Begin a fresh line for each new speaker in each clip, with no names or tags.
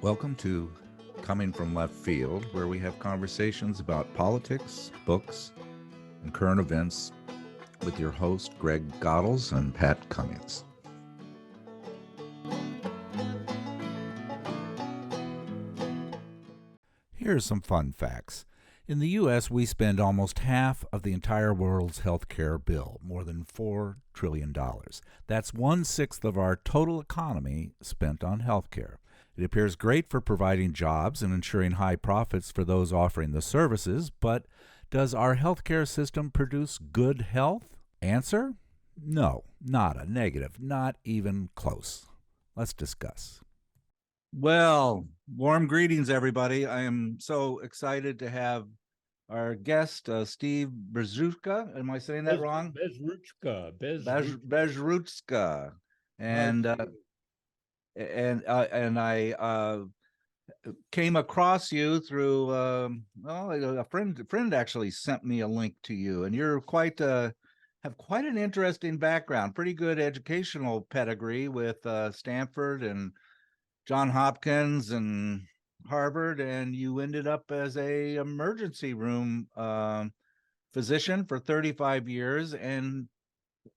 Welcome to Coming from Left Field, where we have conversations about politics, books, and current events with your host, Greg Goddles and Pat Cummings. Here are some fun facts. In the U.S., we spend almost half of the entire world's healthcare bill, more than $4 trillion. That's 1/6 of our total economy spent on healthcare. It appears great for providing jobs and ensuring high profits for those offering the services, but does our healthcare system produce good health? Answer? No, nada, negative, not even close. Let's discuss. Well, warm greetings, everybody. I am so excited to have our guest, Steve Bezruchka. Am I saying that wrong?
Bezruchka.
Bezruchka. And I came across you through a friend actually sent me a link to you, and you're have quite an interesting background, pretty good educational pedigree with Stanford and John Hopkins and Harvard, and you ended up as a emergency room physician for 35 years, and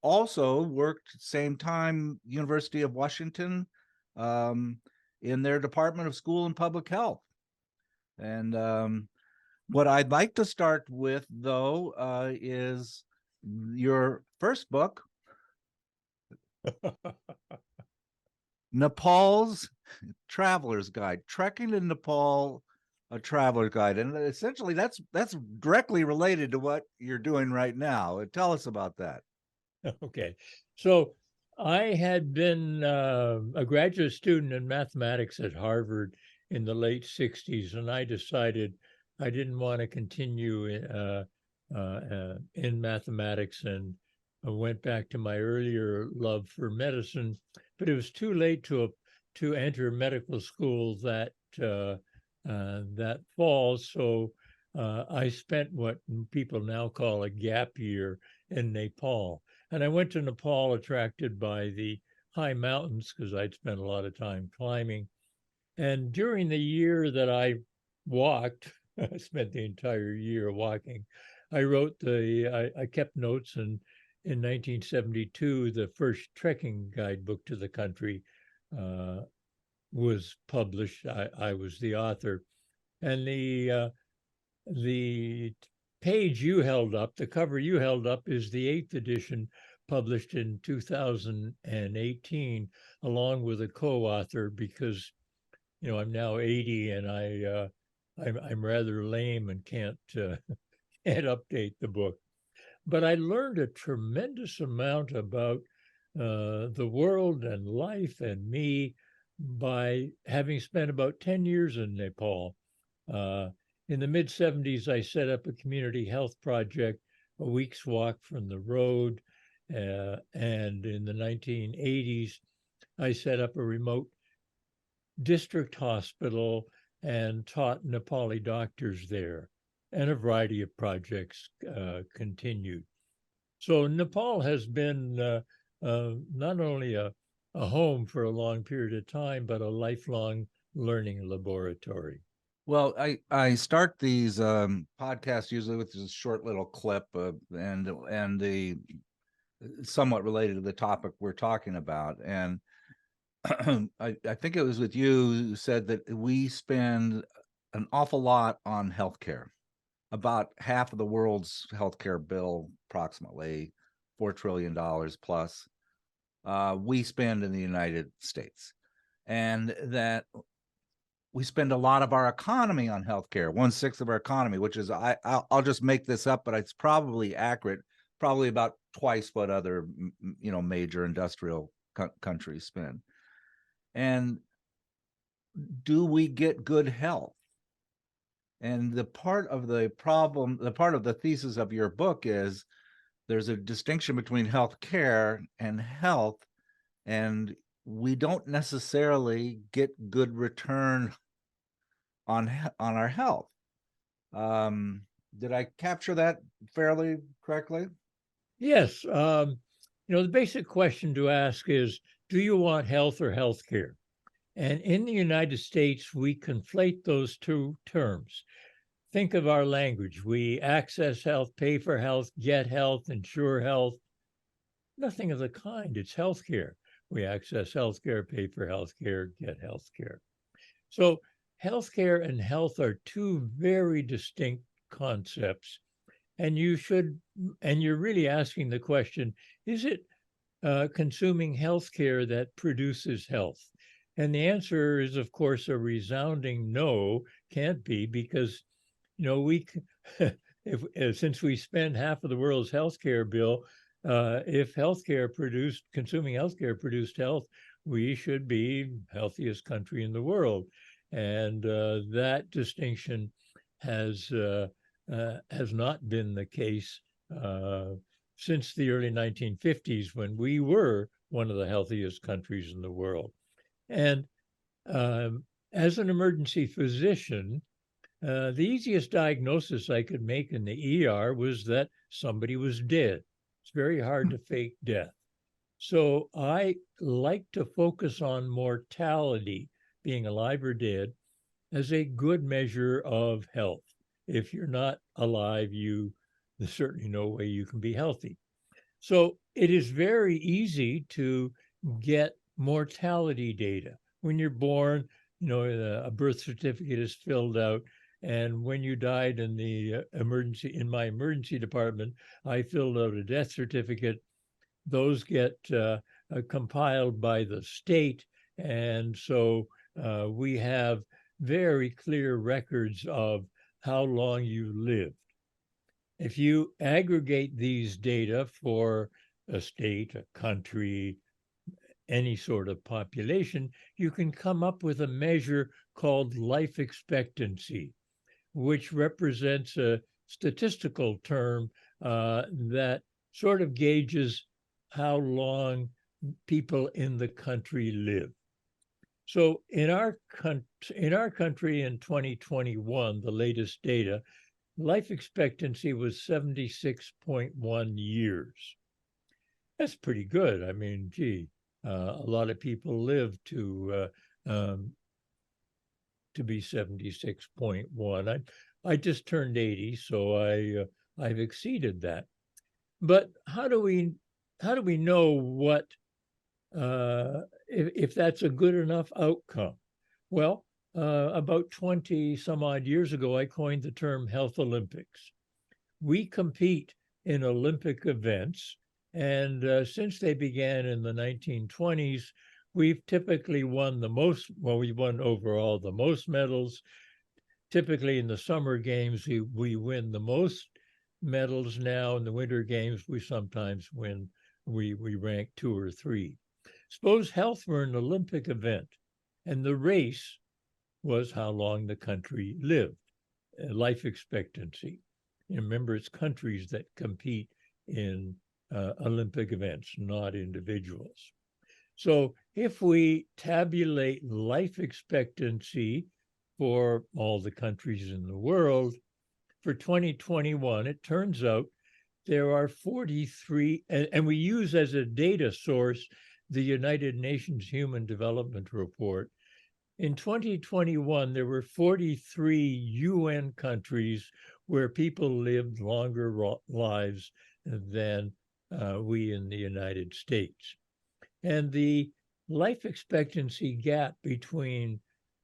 also worked same time University of Washington in their Department of School and Public Health. And what I'd like to start with, though, is your first book, Nepal's Traveler's Guide, Trekking in Nepal, a Traveler's Guide. And essentially that's directly related to what you're doing right now. Tell us about that.
Okay. So I had been a graduate student in mathematics at Harvard in the late 60s, and I decided I didn't want to continue in mathematics, and I went back to my earlier love for medicine, but it was too late to enter medical school that fall. So I spent what people now call a gap year in Nepal. And I went to Nepal attracted by the high mountains because I'd spent a lot of time climbing. And during the year that I walked, I spent the entire year walking. I kept notes, and in 1972, the first trekking guidebook to the country was published. I was the author. And the page you held up, the cover you held up, is the 8th edition published in 2018, along with a co-author, because I'm now 80 and I'm rather lame and can't update the book. But I learned a tremendous amount about the world and life and me by having spent about 10 years in Nepal. In the mid-70s, I set up a community health project, a week's walk from the road. And in the 1980s, I set up a remote district hospital and taught Nepali doctors there. And a variety of projects continued. So Nepal has been not only a home for a long period of time, but a lifelong learning laboratory.
Well, I start these podcasts usually with this short little clip, and the somewhat related to the topic we're talking about. And I think it was with you who said that we spend an awful lot on healthcare. About half of the world's healthcare bill, approximately $4 trillion plus, we spend in the United States, and that we spend a lot of our economy on healthcare, 1/6 of our economy, which is, I'll just make this up, but it's probably accurate, probably about twice what other, major industrial countries spend. And do we get good health? And the part of the problem, the part of the thesis of your book is there's a distinction between healthcare and health, and we don't necessarily get good return on our health. Did I capture that fairly correctly?
Yes. The basic question to ask is, do you want health or health care? And in the United States, we conflate those two terms. Think of our language. We access health, pay for health, get health, insure health. Nothing of the kind. It's healthcare. We access healthcare, pay for healthcare, get healthcare. So healthcare and health are two very distinct concepts. And you're really asking the question, is it consuming healthcare that produces health? And the answer is, of course, a resounding no, can't be, because, we, since we spend half of the world's healthcare bill, if consuming healthcare produced health, we should be healthiest country in the world. And that distinction has not been the case since the early 1950s, when we were one of the healthiest countries in the world. And as an emergency physician, the easiest diagnosis I could make in the ER was that somebody was dead. It's very hard to fake death. So I like to focus on mortality, being alive or dead, as a good measure of health. If you're not alive, there's certainly no way you can be healthy. So it is very easy to get mortality data. When you're born, a birth certificate is filled out. And when you died in in my emergency department, I filled out a death certificate. Those get compiled by the state. And so we have very clear records of how long you lived. If you aggregate these data for a state, a country, any sort of population, you can come up with a measure called life expectancy, which represents a statistical term that sort of gauges how long people in the country live. So in our country in 2021, the latest data, life expectancy was 76.1 years. That's pretty good. I mean, gee, a lot of people live to be 76.1. I just turned 80, so I've exceeded that. But how do we know what if that's a good enough outcome? Well, about 20 some odd years ago, I coined the term Health Olympics. We compete in Olympic events, and since they began in the 1920s, we've typically won we won overall the most medals. Typically in the summer games, we win the most medals. Now in the winter games, we sometimes win, we rank 2 or 3. Suppose health were an Olympic event, and the race was how long the country lived, life expectancy. Remember, it's countries that compete in Olympic events, not individuals. So if we tabulate life expectancy for all the countries in the world, for 2021, it turns out there are 43, and we use as a data source the United Nations Human Development Report. In 2021, there were 43 UN countries where people lived longer lives than we in the United States. And the life expectancy gap between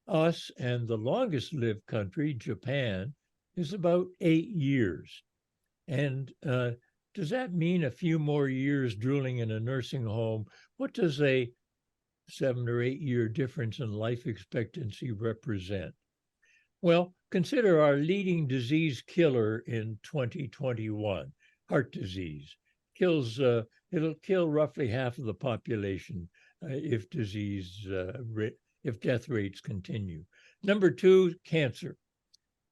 us and the longest lived country, Japan, is about 8 years. And does that mean a few more years drooling in a nursing home? What does a 7 or 8 year difference in life expectancy represent? Well, consider our leading disease killer in 2021, heart disease. It'll kill roughly half of the population if death rates continue. Number 2, cancer.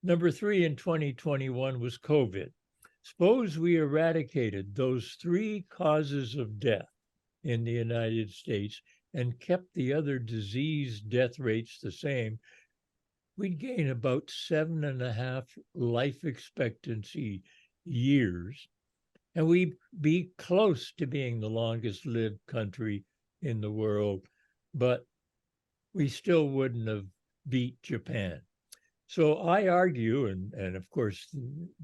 Number 3 in 2021 was COVID. Suppose we eradicated those 3 causes of death in the United States and kept the other disease death rates the same, we'd gain about 7.5 life expectancy years, and we'd be close to being the longest lived country in the world, but we still wouldn't have beat Japan. So I argue, and of course,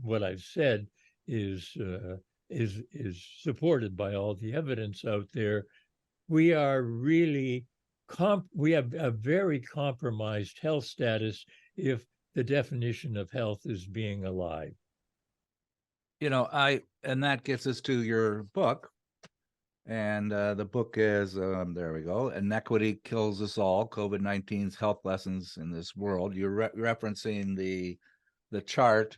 what I've said is supported by all the evidence out there. We are really we have a very compromised health status if the definition of health is being alive.
And that gets us to your book. And the book is, there we go, Inequity Kills Us All, COVID-19's Health Lessons in This World. You're referencing the chart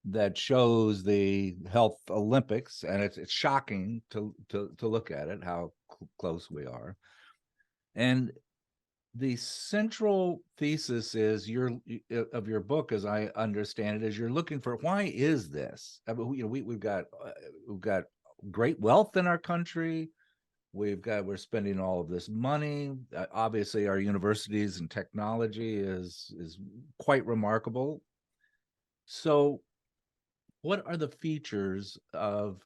that shows the health Olympics, and it's shocking to look at it, how close we are. And the central thesis is of your book, as I understand it, is you're looking for, why is this? I mean, we've got great wealth in our country. We're spending all of this money. Obviously, our universities and technology is quite remarkable. So, what are the features that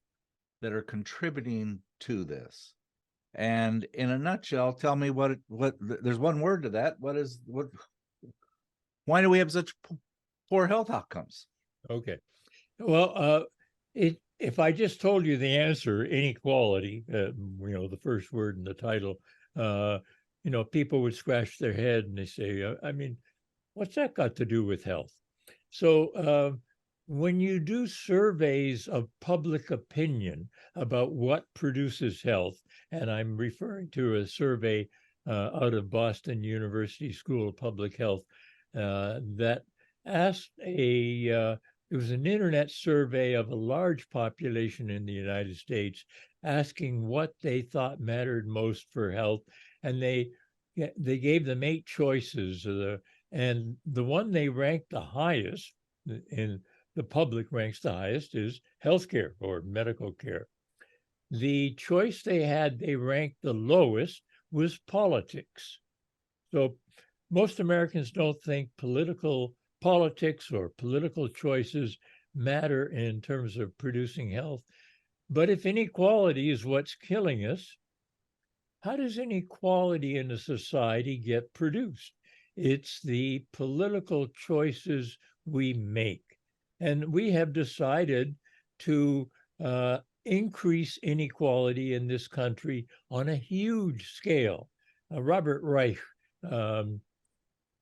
are contributing to this? And in a nutshell, tell me what there's one word to that. Why do we have such poor health outcomes?
Okay. Well, if I just told you the answer, inequality, the first word in the title, people would scratch their head and they say, I mean, what's that got to do with health? So when you do surveys of public opinion about what produces health, and I'm referring to a survey out of Boston University School of Public Health that asked it was an internet survey of a large population in the United States asking what they thought mattered most for health. And they gave them 8 choices. And the one they ranked the highest, in the public ranks the highest, is healthcare or medical care. The choice they ranked the lowest was politics. So most Americans don't think politics or political choices matter in terms of producing health. But if inequality is what's killing us, how does inequality in a society get produced? It's the political choices we make. And we have decided to increase inequality in this country on a huge scale. Robert Reich,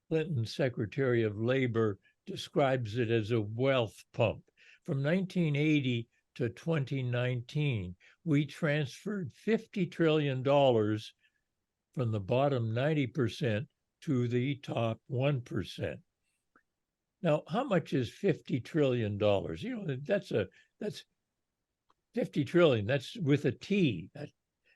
Clinton's Secretary of Labor, describes it as a wealth pump. From 1980 to 2019, we transferred $50 trillion from the bottom 90% to the top 1%. Now, how much is $50 trillion? That's 50 trillion, that's with a T.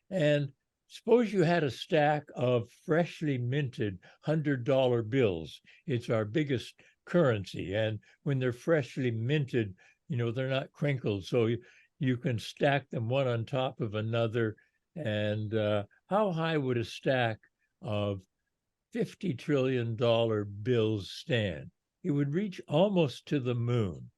And suppose you had a stack of freshly minted $100 bills. It's our biggest currency. And when they're freshly minted, they're not crinkled. So you can stack them one on top of another. And how high would a stack of $50 trillion bills stand? It would reach almost to the moon.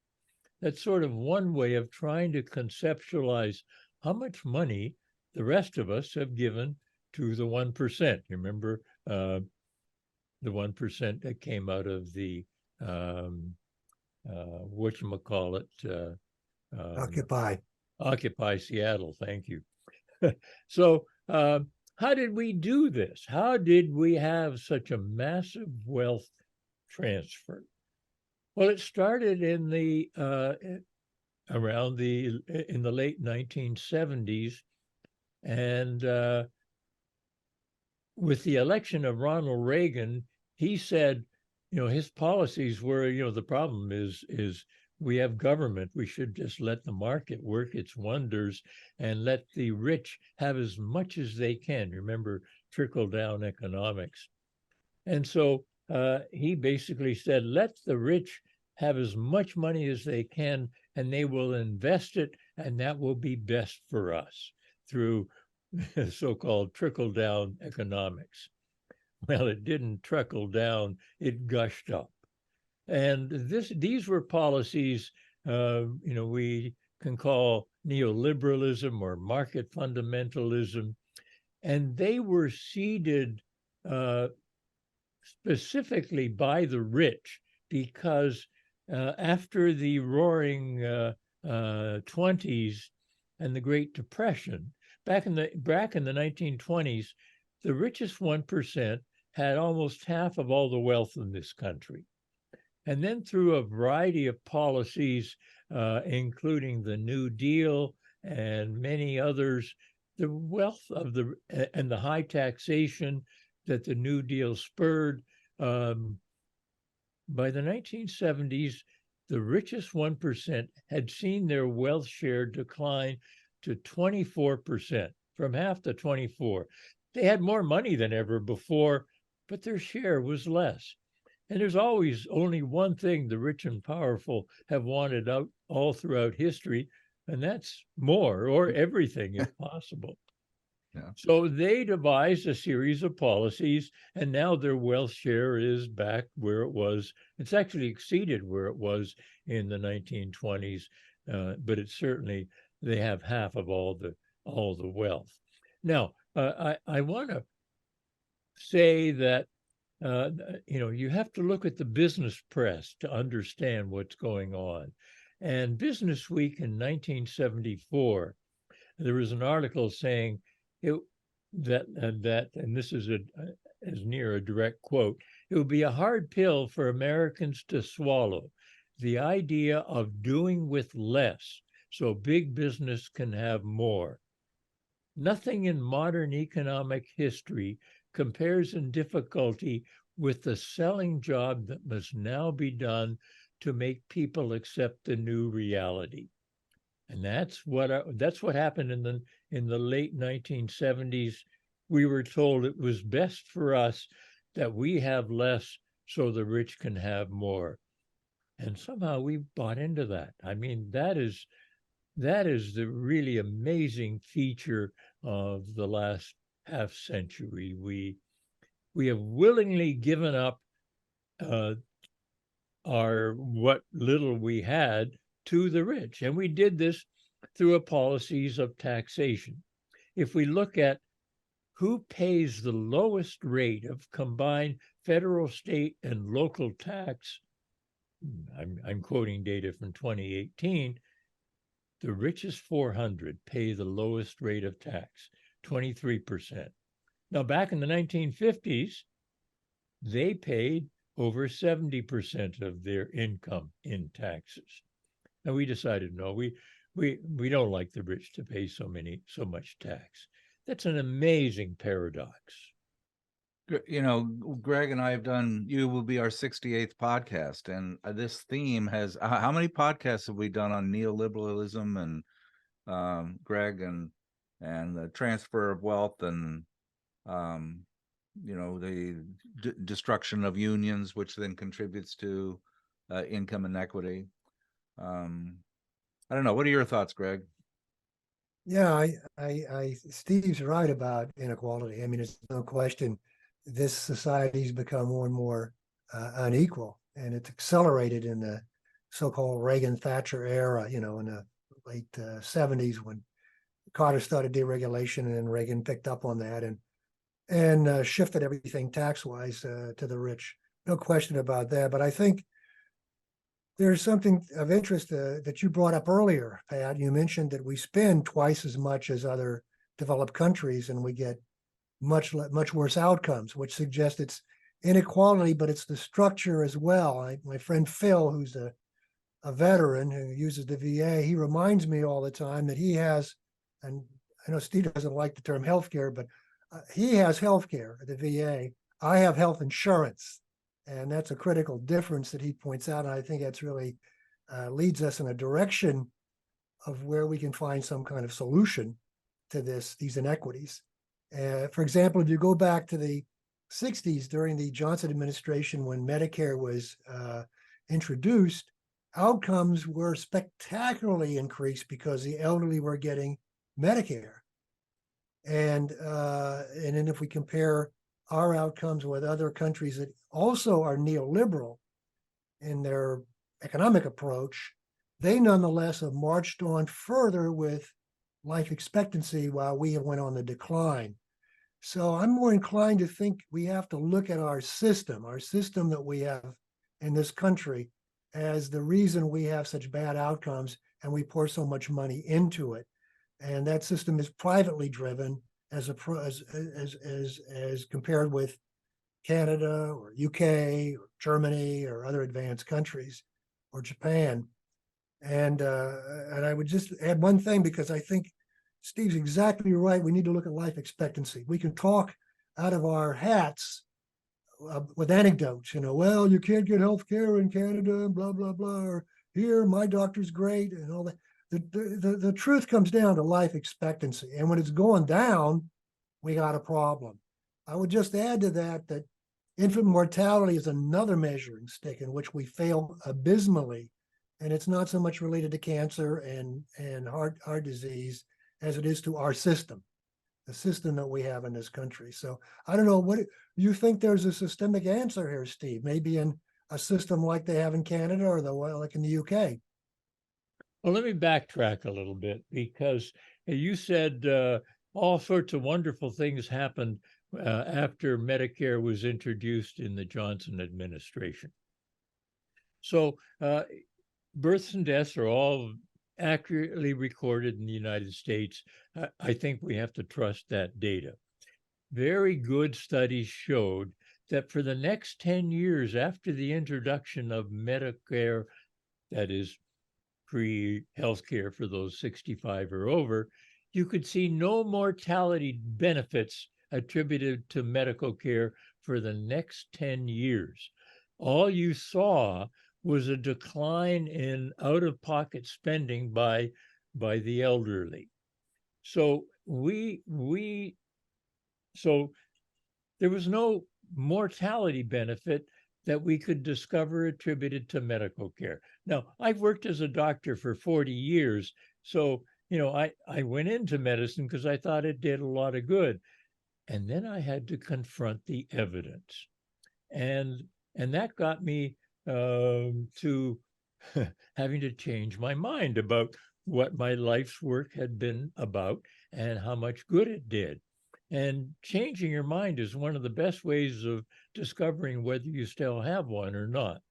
That's sort of one way of trying to conceptualize how much money the rest of us have given to the 1%. You remember the 1% that came out of the whatchamacallit? Occupy Seattle. Thank you. So how did we do this? How did we have such a massive wealth transfer? Well, it started in the late 1970s, and with the election of Ronald Reagan, he said, his policies were, the problem is we have government. We should just let the market work its wonders and let the rich have as much as they can. Remember, trickle-down economics. And so he basically said, let the rich have as much money as they can, and they will invest it, and that will be best for us through so-called trickle-down economics. Well, it didn't trickle down, it gushed up. And these were policies, we can call neoliberalism or market fundamentalism, and they were seeded specifically by the rich, because after the roaring 20s and the Great Depression, back in the 1920s, the richest 1% had almost half of all the wealth in this country. And then through a variety of policies, including the New Deal and many others, the wealth of and the high taxation that the New Deal spurred, by the 1970s, the richest 1% had seen their wealth share decline to 24%, from half to 24. They had more money than ever before, but their share was less. And there's always only one thing the rich and powerful have wanted out all throughout history, and that's more, or everything if possible.
Yeah.
So they devised a series of policies, and now their wealth share is back where it was. It's actually exceeded where it was in the 1920s, but it's certainly, they have half of all the wealth. Now, I want to say that you have to look at the business press to understand what's going on. And Business Week in 1974, there was an article saying that, and this is as near a direct quote, it would be a hard pill for Americans to swallow, the idea of doing with less so big business can have more. Nothing in modern economic history compares in difficulty with the selling job that must now be done to make people accept the new reality. And that's what happened in the late 1970s. We were told it was best for us that we have less so the rich can have more. And somehow we bought into that. I mean, that is the really amazing feature of the last half century. We have willingly given up what little we had to the rich, and we did this through policies of taxation. If we look at who pays the lowest rate of combined federal, state, and local tax, I'm quoting data from 2018, the richest 400 pay the lowest rate of tax, 23%. Now, back in the 1950s, they paid over 70% of their income in taxes. And we decided, no, we don't like the rich to pay so much tax. That's an amazing paradox.
You know, Greg and I have done, you will be our 68th podcast. And this theme has, how many podcasts have we done on neoliberalism and Greg, and the transfer of wealth and, the destruction of unions, which then contributes to income inequity. I don't know. What are your thoughts, Greg?
Yeah, Steve's right about inequality. I mean, it's no question this society's become more and more unequal, and it's accelerated in the so-called Reagan-Thatcher era, in the late 70s when Carter started deregulation, and then Reagan picked up on that and shifted everything tax-wise to the rich. No question about that. But I think there's something of interest that you brought up earlier, Pat. You mentioned that we spend twice as much as other developed countries, and we get much worse outcomes, which suggests it's inequality, but it's the structure as well. My friend Phil, who's a veteran who uses the VA, he reminds me all the time that he has, and I know Steve doesn't like the term healthcare, but he has healthcare at the VA. I have health insurance. And that's a critical difference that he points out. And I think that's really leads us in a direction of where we can find some kind of solution to these inequities. For example, if you go back to the 60s during the Johnson administration, when Medicare was introduced, outcomes were spectacularly increased because the elderly were getting Medicare. And then if we compare our outcomes with other countries that also are neoliberal in their economic approach, they nonetheless have marched on further with life expectancy while we have went on the decline. So I'm more inclined to think we have to look at our system that we have in this country as the reason we have such bad outcomes and we pour so much money into it. And that system is privately driven as compared with Canada or UK or Germany or other advanced countries or Japan. And I would just add one thing, because I think Steve's exactly right. We need to look at life expectancy. We can talk out of our hats with anecdotes, well, you can't get health care in Canada, blah, blah, blah, or here, my doctor's great, and all that. The truth comes down to life expectancy. And when it's going down, we got a problem. I would just add to that infant mortality is another measuring stick in which we fail abysmally. And it's not so much related to cancer and heart disease as it is to our system, the system that we have in this country. So I don't know, what you think there's a systemic answer here, Steve, maybe in a system like they have in Canada or like in the UK.
Well, let me backtrack a little bit, because you said all sorts of wonderful things happened after Medicare was introduced in the Johnson administration. So births and deaths are all accurately recorded in the United States. I think we have to trust that data. Very good studies showed that for the next 10 years after the introduction of Medicare, that is free healthcare for those 65 or over, you could see no mortality benefits attributed to medical care for the next 10 years. All you saw was a decline in out-of-pocket spending by the elderly. So so there was no mortality benefit that we could discover attributed to medical care. Now, I've worked as a doctor for 40 years, so I went into medicine because I thought it did a lot of good. And then I had to confront the evidence. And that got me to having to change my mind about what my life's work had been about and how much good it did. And changing your mind is one of the best ways of discovering whether you still have one or not.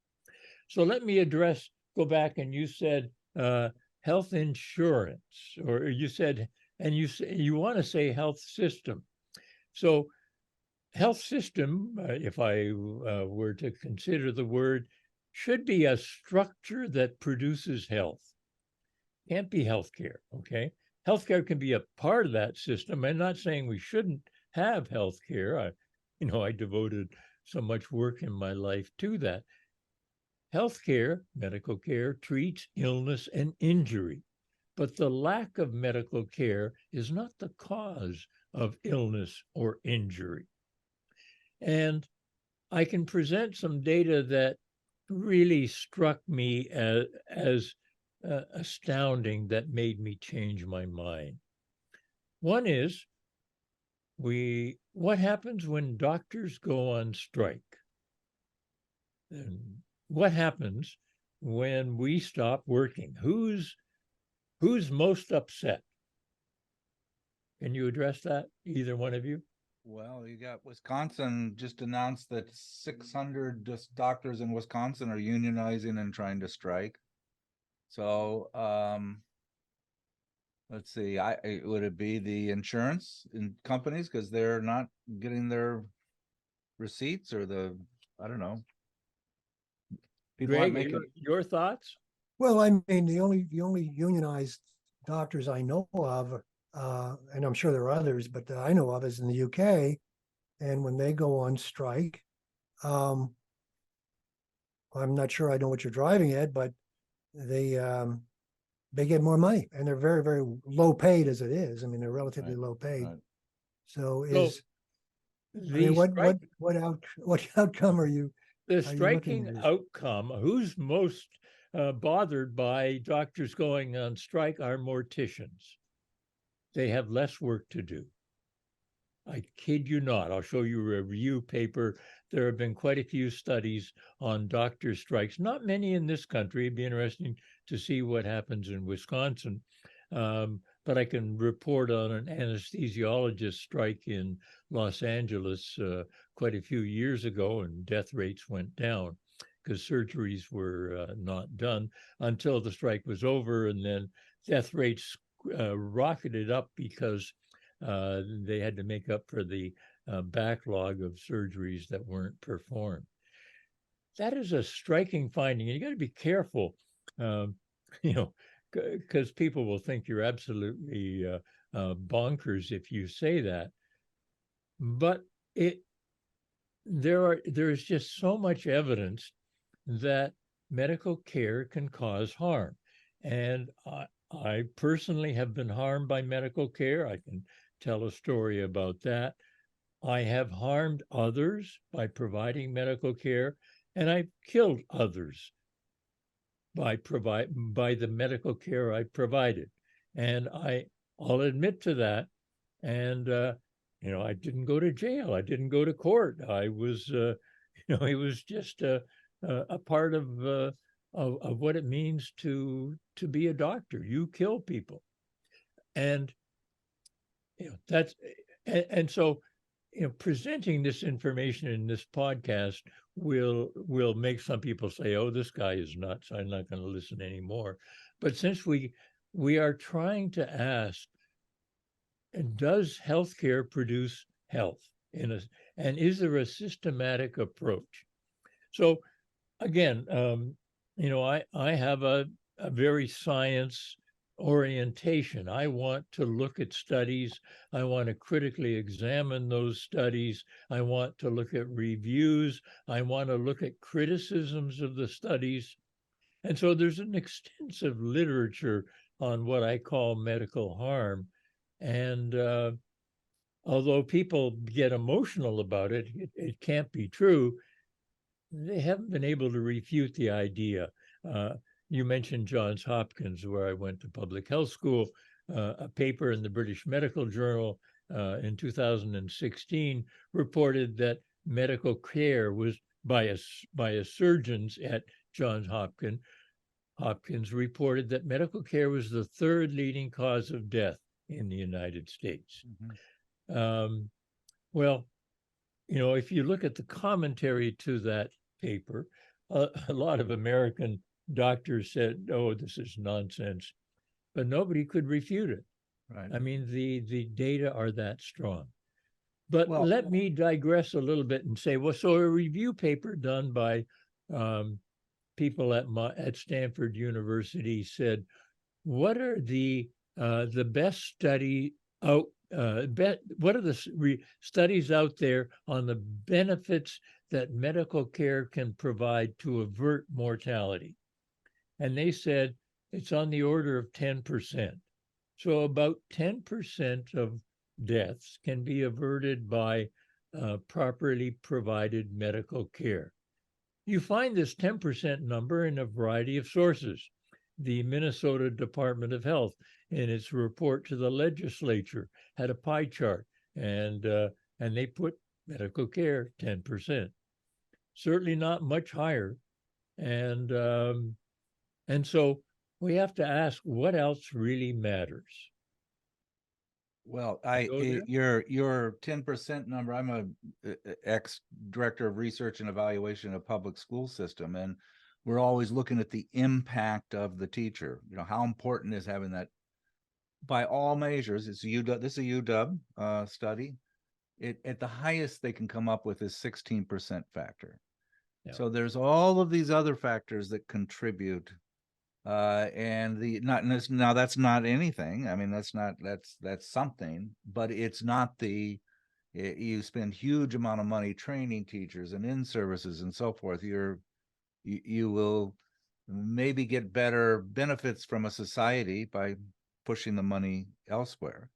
So let me go back, and you said health insurance, or you said, and you want to say health system. So health system, if I were to consider the word, should be a structure that produces health. Can't be healthcare, okay? Healthcare can be a part of that system. I'm not saying we shouldn't have healthcare. I devoted so much work in my life to that. Healthcare, medical care, treats illness and injury, but the lack of medical care is not the cause of illness or injury. And I can present some data that really struck me as astounding, that made me change my mind. One is, what happens when doctors go on strike? And what happens when we stop working? Who's most upset? Can you address that, either one of you?
Well, you got Wisconsin just announced that 600 doctors in Wisconsin are unionizing and trying to strike. So let's see, would it be the insurance companies because they're not getting their receipts, or I don't know. People aren't
Greg,
making
your thoughts?
Well, I mean, the only unionized doctors I know of, and I'm sure there are others, but I know of, is in the UK. And when they go on strike, I'm not sure I know what you're driving at, but they get more money, and they're very, very low paid as it is. I mean, they're relatively low paid.
Right.
So what outcome are you?
The striking outcome, who's most bothered by doctors going on strike, are morticians. They have less work to do. I kid you not. I'll show you a review paper. There have been quite a few studies on doctor strikes, not many in this country. It'd be interesting to see what happens in Wisconsin. but I can report on an anesthesiologist strike in Los Angeles quite a few years ago, and death rates went down because surgeries were not done until the strike was over, and then death rates rocketed up because they had to make up for the backlog of surgeries that weren't performed. That is a striking finding, and you got to be careful, you know, because people will think you're absolutely bonkers if you say that. But there's just so much evidence that medical care can cause harm, and I personally have been harmed by medical care. I can tell a story about that. I have harmed others by providing medical care, and I've killed others by the medical care I provided. And I'll admit to that. And you know, I didn't go to jail. I didn't go to court. I was, you know, it was just a part of what it means to be a doctor. You kill people, and you know that's and so you know, presenting this information in this podcast will make some people say, "Oh, this guy is nuts. I'm not going to listen anymore." But since we are trying to ask, does healthcare produce health and is there a systematic approach? So again, you know, I have a very science orientation. I want to look at studies. I want to critically examine those studies. I want to look at reviews. I want to look at criticisms of the studies. And so there's an extensive literature on what I call medical harm. And although people get emotional about it, it can't be true. They haven't been able to refute the idea. You mentioned Johns Hopkins, where I went to public health school. A paper in the British Medical Journal in 2016 reported that medical care was by surgeons at Johns Hopkins reported that medical care was the third leading cause of death in the United States. Mm-hmm. Well, you know, if you look at the commentary to that paper, a lot of American doctors said, "Oh, this is nonsense," but nobody could refute it. Right. I mean, the data are that strong. But let me digress a little bit and say, well, so a review paper done by people at Stanford University said, what are the best study out? What are the studies out there on the benefits that medical care can provide to avert mortality? And they said it's on the order of 10%. So about 10% of deaths can be averted by properly provided medical care. You find this 10% number in a variety of sources. The Minnesota Department of Health, in its report to the legislature, had a pie chart, and they put medical care 10%. Certainly not much higher, and so we have to ask, what else really matters?
Well, your 10% number. I'm a ex-director of research and evaluation of public school system, and we're always looking at the impact of the teacher. You know, how important is having that? By all measures, it's UW. This is a UW study. At the highest they can come up with is 16% factor. Yeah. So there's all of these other factors that contribute. And now that's not anything. I mean, that's something, but it's not you spend huge amount of money training teachers and in services and so forth. You will maybe get better benefits from a society by pushing the money elsewhere.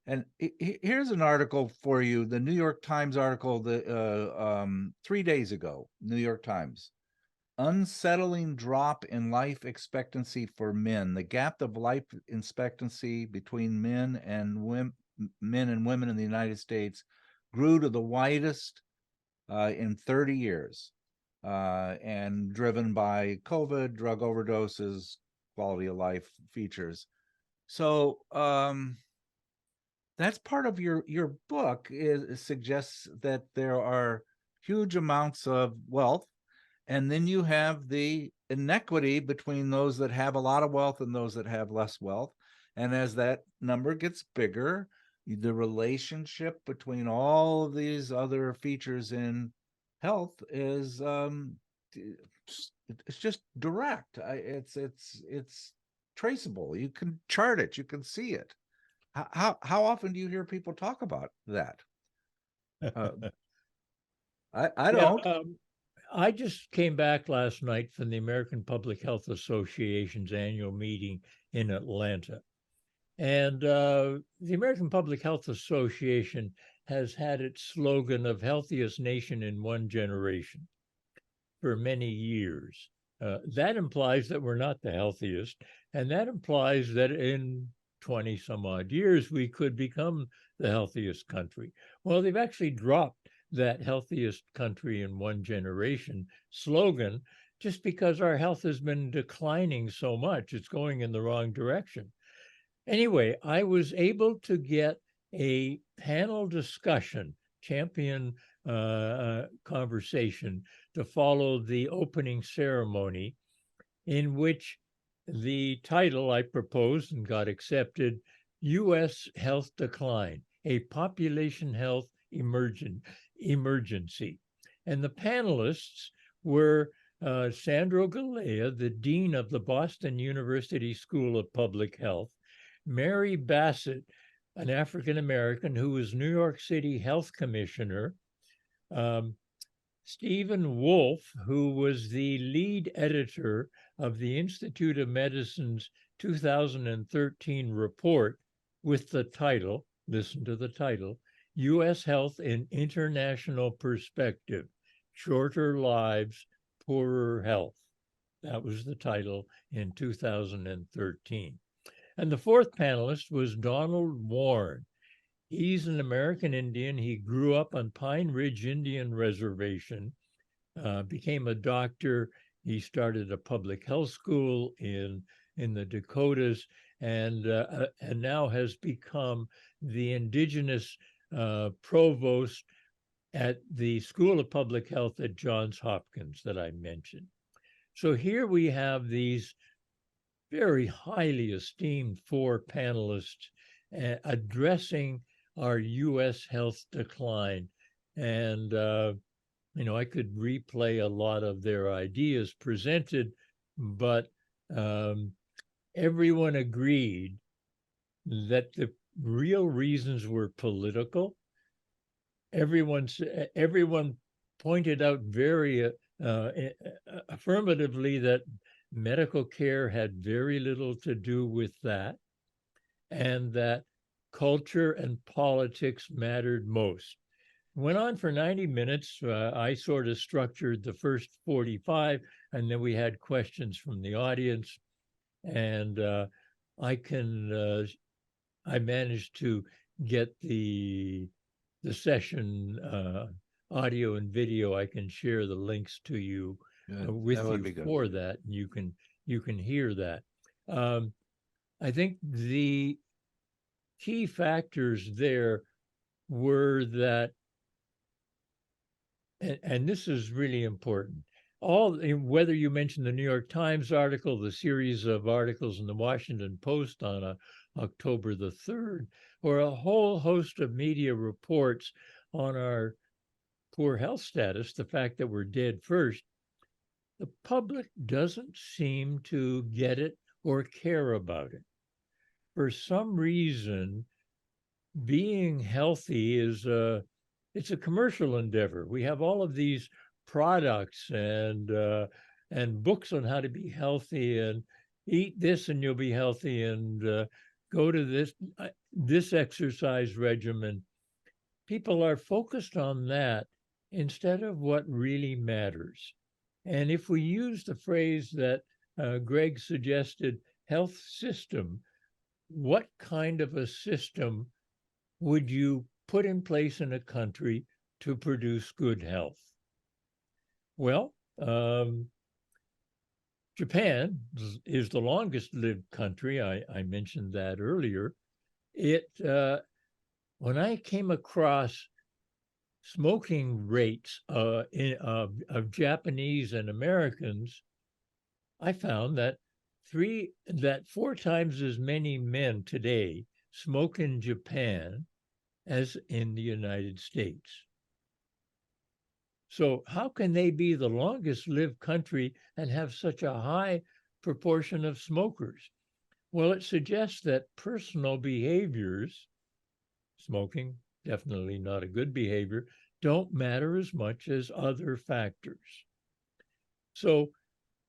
And here's an article for you, the New York Times article, 3 days ago, New York Times. Unsettling drop in life expectancy for men. The gap of life expectancy between men and women in the United States grew to the widest in 30 years, and driven by COVID, drug overdoses, quality of life features. So that's part of your book suggests that there are huge amounts of wealth, and then you have the inequity between those that have a lot of wealth and those that have less wealth. And as that number gets bigger, the relationship between all of these other features in health is it's just direct. It's traceable. You can chart it. You can see it. How often do you hear people talk about that? I
Yeah,
don't.
I just came back last night from the American Public Health Association's annual meeting in Atlanta. And the American Public Health Association has had its slogan of healthiest nation in one generation for many years. That implies that we're not the healthiest, and that implies that in 20 some odd years, we could become the healthiest country. Well, they've actually dropped that healthiest country in one generation slogan just because our health has been declining so much. It's going in the wrong direction. Anyway, I was able to get a panel discussion, champion conversation to follow the opening ceremony, in which the title I proposed and got accepted, U.S. Health Decline, a Population Health Emergency. And the panelists were Sandro Galea, the Dean of the Boston University School of Public Health, Mary Bassett, an African-American who was New York City Health Commissioner, Stephen Wolfe, who was the lead editor of the Institute of Medicine's 2013 report with the title, listen to the title, U.S. Health in International Perspective, Shorter Lives, Poorer Health. That was the title in 2013. And the fourth panelist was Donald Warren. He's an American Indian. He grew up on Pine Ridge Indian Reservation, became a doctor. He started a public health school in the Dakotas, and now has become the indigenous provost at the School of Public Health at Johns Hopkins that I mentioned. So here we have these very highly esteemed four panelists addressing our U.S. health decline. And, I could replay a lot of their ideas presented, but everyone agreed that the real reasons were political. Everyone pointed out very affirmatively that medical care had very little to do with that, and that culture and politics mattered most. Went on for 90 minutes. I sort of structured the first 45, and then we had questions from the audience. And I managed to get the session audio and video. I can share the links to you with you for that, and you can hear that. I think the key factors there were that, and this is really important, whether you mention the New York Times article, the series of articles in the Washington Post on October the 3rd, or a whole host of media reports on our poor health status, the fact that we're dead first, the public doesn't seem to get it or care about it. For some reason, being healthy it's a commercial endeavor. We have all of these products and books on how to be healthy, and eat this and you'll be healthy, and go to this exercise regimen. People are focused on that instead of what really matters. And if we use the phrase that Greg suggested, health system, what kind of a system would you put in place in a country to produce good health? Well, Japan is the longest lived country. I mentioned that earlier. When I came across smoking rates of Japanese and Americans, I found that 4 times as many men today smoke in Japan as in the United States. So how can they be the longest lived country and have such a high proportion of smokers? Well, it suggests that personal behaviors, smoking, definitely not a good behavior, don't matter as much as other factors. So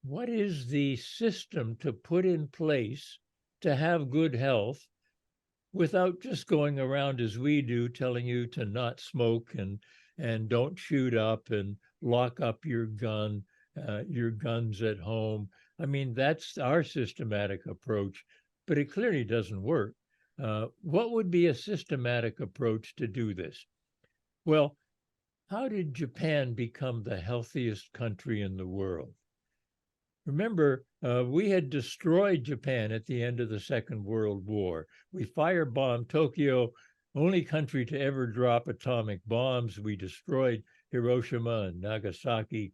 what is the system to put in place to have good health without just going around as we do, telling you to not smoke and don't shoot up and lock up your guns at home? I mean, that's our systematic approach, but it clearly doesn't work. What would be a systematic approach to do this? Well, how did Japan become the healthiest country in the world? Remember, we had destroyed Japan at the end of the Second World War. We firebombed Tokyo, only country to ever drop atomic bombs. We destroyed Hiroshima and Nagasaki.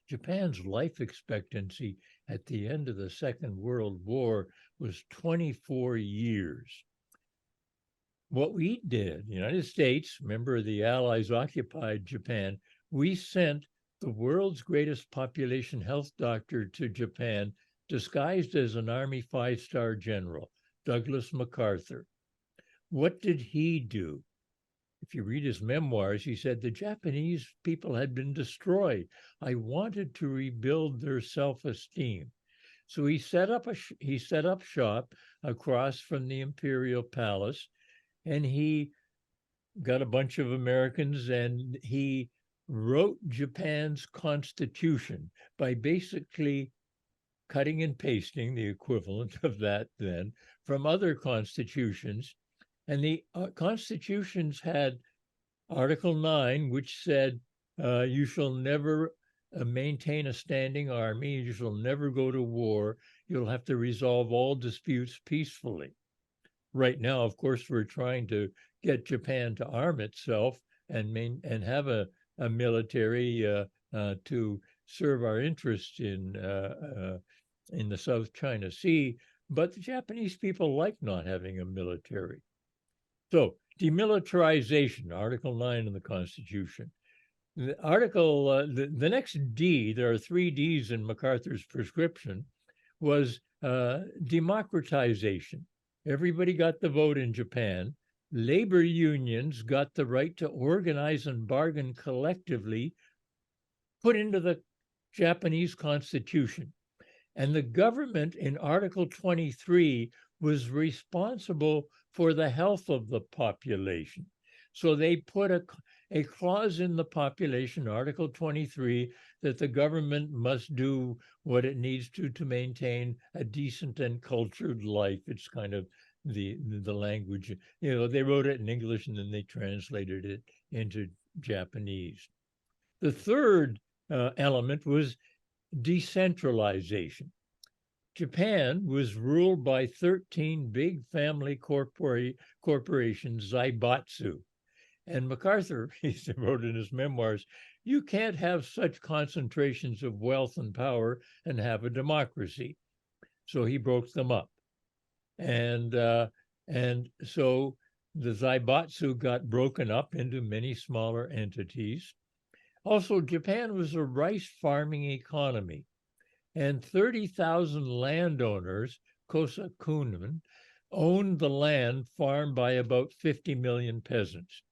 Japan's life expectancy at the end of the Second World War was 24 years. What we did, the United States, remember the Allies occupied Japan, we sent the world's greatest population health doctor to Japan, disguised as an Army 5-star general, Douglas MacArthur. What did he do? If you read his memoirs, he said, the Japanese people had been destroyed. I wanted to rebuild their self-esteem. So he set up shop across from the Imperial Palace, and he got a bunch of Americans, and he wrote Japan's constitution by basically cutting and pasting, the equivalent of that then, from other constitutions. And the constitutions had Article 9, which said, you shall never maintain a standing army, you shall never go to war, you'll have to resolve all disputes peacefully. Right now, of course, we're trying to get Japan to arm itself and have a military to serve our interests in the South China Sea, but the Japanese people like not having a military. So demilitarization, Article 9 in the Constitution. The next D, there are 3 Ds in MacArthur's prescription, was democratization. Everybody got the vote in Japan. Labor unions got the right to organize and bargain collectively, put into the Japanese Constitution. And the government in Article 23 was responsible for the health of the population. So they put a clause in the population, Article 23, that the government must do what it needs to maintain a decent and cultured life. It's kind of the language, they wrote it in English and then they translated it into Japanese. The third element was decentralization. Japan was ruled by 13 big family corporations, zaibatsu. And MacArthur, he wrote in his memoirs, you can't have such concentrations of wealth and power and have a democracy. So he broke them up. And so the zaibatsu got broken up into many smaller entities. Also, Japan was a rice farming economy, and 30,000 landowners, kosakunin, owned the land farmed by about 50 million peasants.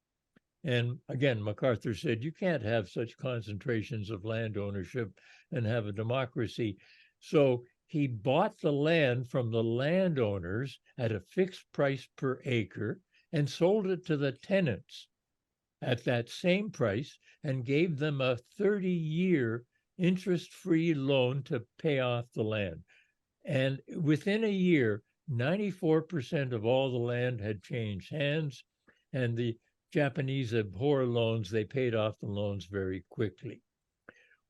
And again, MacArthur said, you can't have such concentrations of land ownership and have a democracy. So he bought the land from the landowners at a fixed price per acre and sold it to the tenants at that same price and gave them a 30-year interest-free loan to pay off the land. And within a year, 94% of all the land had changed hands, and the Japanese abhor loans. They paid off the loans very quickly.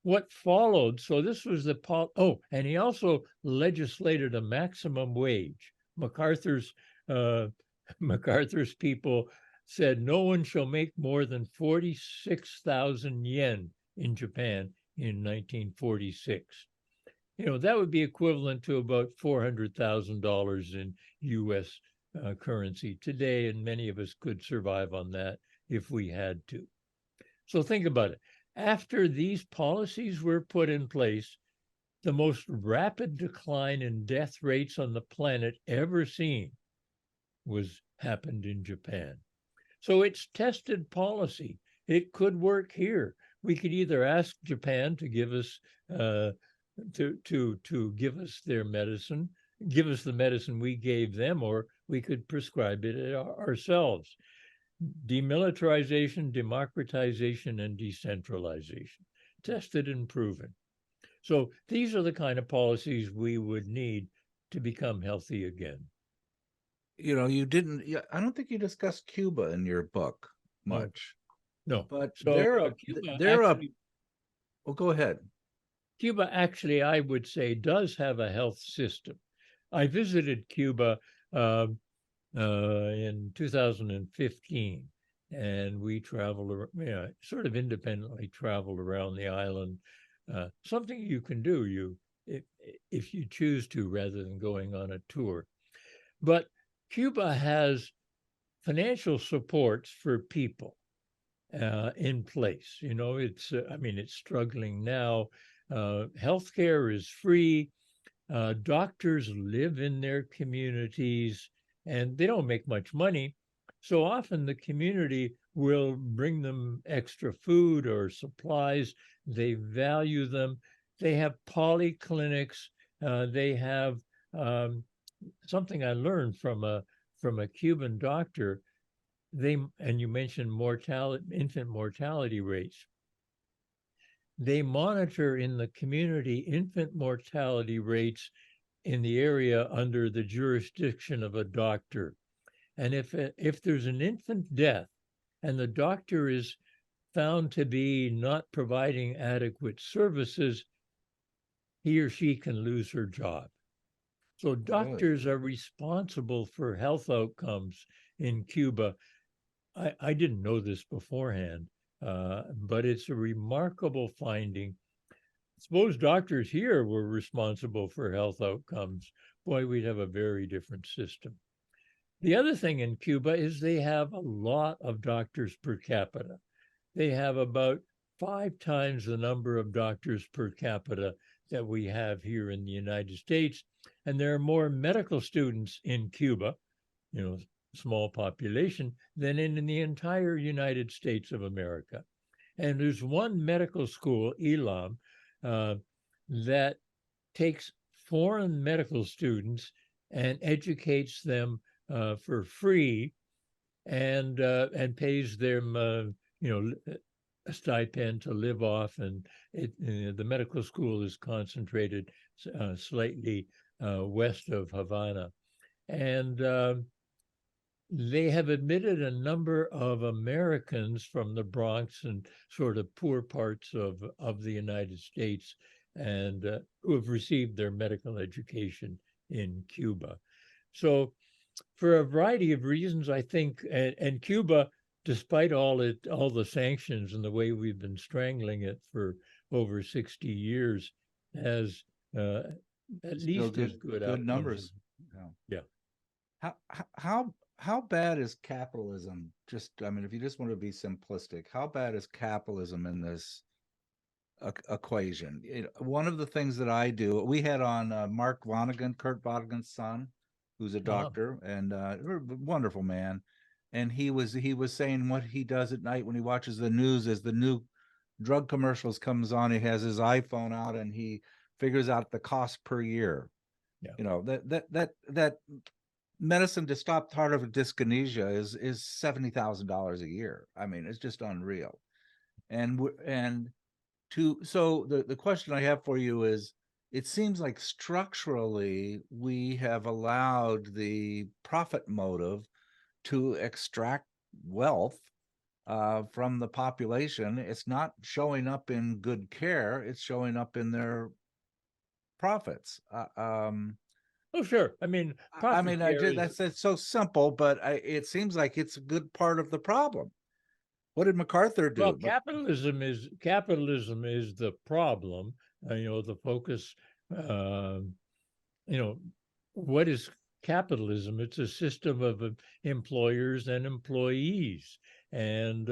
what followed, so this was and he also legislated a maximum wage. MacArthur's people said no one shall make more than 46,000 yen in Japan in 1946. That would be equivalent to about $400,000 in US currency today, and many of us could survive on that if we had to. So think about it. After these policies were put in place, the most rapid decline in death rates on the planet ever seen happened in Japan. So it's tested policy. It could work here. We could either ask Japan to give us to give us their medicine, give us the medicine we gave them, or we could prescribe it ourselves. Demilitarization, democratization, and decentralization, tested and proven. So these are the kind of policies we would need to become healthy again.
I don't think you discussed Cuba in your book much.
No.
But
So
well, go ahead.
Cuba actually, I would say, does have a health system. I visited Cuba in 2015, and we traveled, sort of independently traveled around the island. Something you can do if you choose to, rather than going on a tour. But Cuba has financial supports for people in place. It's struggling now. Healthcare is free. Doctors live in their communities, and they don't make much money. So often the community will bring them extra food or supplies. They value them. They have polyclinics. They have something I learned from a Cuban doctor. And you mentioned infant mortality rates. They monitor in the community infant mortality rates in the area under the jurisdiction of a doctor. And if there's an infant death and the doctor is found to be not providing adequate services, he or she can lose her job. So doctors are responsible for health outcomes in Cuba. I didn't know this beforehand, but it's a remarkable finding. Suppose doctors here were responsible for health outcomes. Boy, we'd have a very different system. The other thing in Cuba is they have a lot of doctors per capita. They have about 5 times the number of doctors per capita that we have here in the United States. And there are more medical students in Cuba, small population, than in the entire United States of America. And there's one medical school, ELAM, that takes foreign medical students and educates them for free, and pays them, a stipend to live off. And the medical school is concentrated slightly west of Havana, and they have admitted a number of Americans from the Bronx and sort of poor parts of the United States, and who have received their medical education in Cuba. So for a variety of reasons, I think, and Cuba, despite all the sanctions and the way we've been strangling it for over 60 years, has at least as good outcomes.
Numbers.
Yeah.
How bad is capitalism? If you just want to be simplistic, how bad is capitalism in this equation? One of the things that I do, we had on Mark Vonnegut, Kurt Vonnegut's son, who's a doctor and a wonderful man. And he was saying what he does at night when he watches the news is the new drug commercials comes on. He has his iPhone out and he figures out the cost per year. Yeah. That medicine to stop tardive dyskinesia is $70,000 a year. It's just unreal. So the question I have for you is, it seems like structurally we have allowed the profit motive to extract wealth from the population. It's not showing up in good care. It's showing up in their profits.
Oh, sure. I mean,
I
profit
mean,
share is,
that's it's so simple, but it seems like it's a good part of the problem. What did MacArthur
well,
do?
capitalism is the problem. The focus. You know, what is capitalism? It's a system of employers and employees, and